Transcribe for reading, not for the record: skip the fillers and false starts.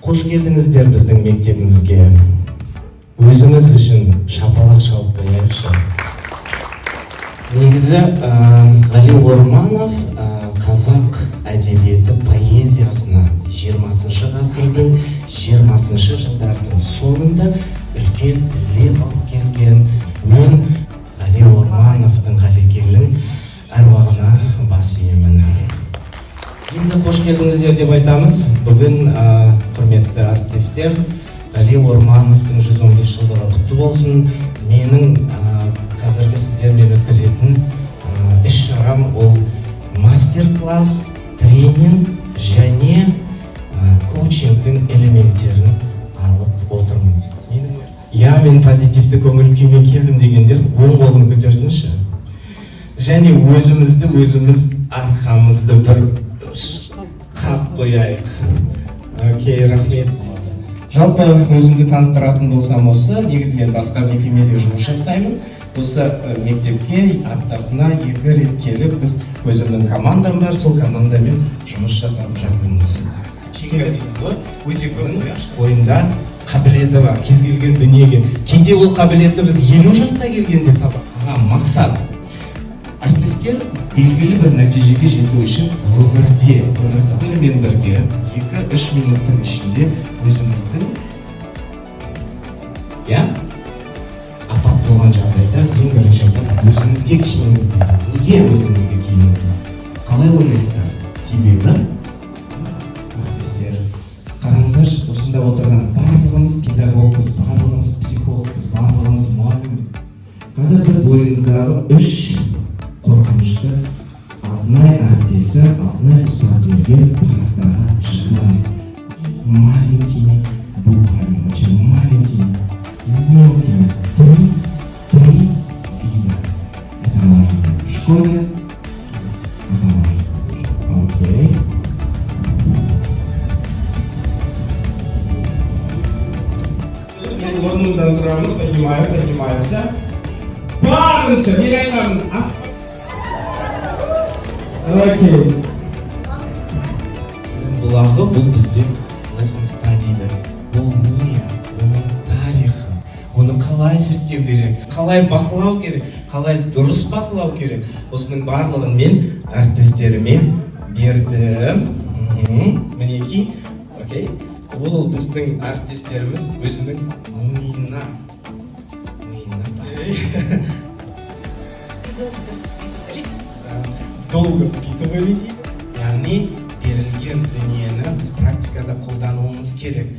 Қош келдіңіздер біздің мектебімізге. Өзіңіз үшін шапалақ шалып қояйықшы. Негізі Ғали Орманов қазақ әдебиеті поэзиясына 20 ғасырдың 20 жылдардың соңында үлкен леп алып келген. Мен Ғали Ормановтың Ғалекеңнің әруағына бас иемін. Енді қош келдіңіздер деп айтамыз. Бүгін құрметті әріптестер, Ғали Ормановтың 115 жылдығы құтты болсын. Менің қазіргі сіздермен өткізетін іс-шарам ол мастер-класс, тренинг және коучингтің элементтерін алып отырмын. Мен позитивті көңіл күймен келдім дегендер оң қолын көтерсінші. Және өзіміз арқамызды бір қақ қояйық. Окей, рахмет. Жалпы өзімді таныстыратын болсам осы, негізі мен басқа мекемеде жұмыс жасаймын. Осы мектепке аптасына 2 рет келіп, біз өзімнің командам бар, сол командамен жұмыс жасап жатырмыз. Чегер дейміз ғой, өте көп ойында қабілеті бар, кез келген дүниеге. Кейде ол қабілеті біз 50 жаста келгенде табамыз. Мақсат. Әріптестер белгілі бір нәтижеге жету үшін өмірде сіздермен бірге 2-3 минуттың ішінде өзіміздің апат болған жағдайда ең бірінші өзіңізге киіңіз дейді. Неге өзіңізге киіңіз дейді? Қалай ойлайсыздар? Себебі әріптестер, қараңыздар, осында отырған барлығымыз педагогпыз, барлығымыз психологпыз, барлығымыз мұғалімбіз. Қазір біз бойымыздағы 3 қорқынышты Алтынай әріптесі, Алтынай ұстазымызге парақтарға жазамыз. Маленький буквами, очень маленький, мелкий, 3 вида. Это может быть в школе, это может быть. Окей. Орнымыздан тұрамыз, поднимаемся. Барынша, мен айтамын, Окей. Бұлағы бұл бізде lesson study'ді. Бұл не? Оның тарихы. Оны қалай зерттеу керек? Қалай бақылау керек? Қалай дұрыс бақылау керек? Осының барлығын мен әріптестеріме бердім. Мінеки. Окей. Ол біздің әріптестеріміз өзінің миына. Долго впитывали дейді. Яғни берілген дүниені біз практикада қолдануымыз керек.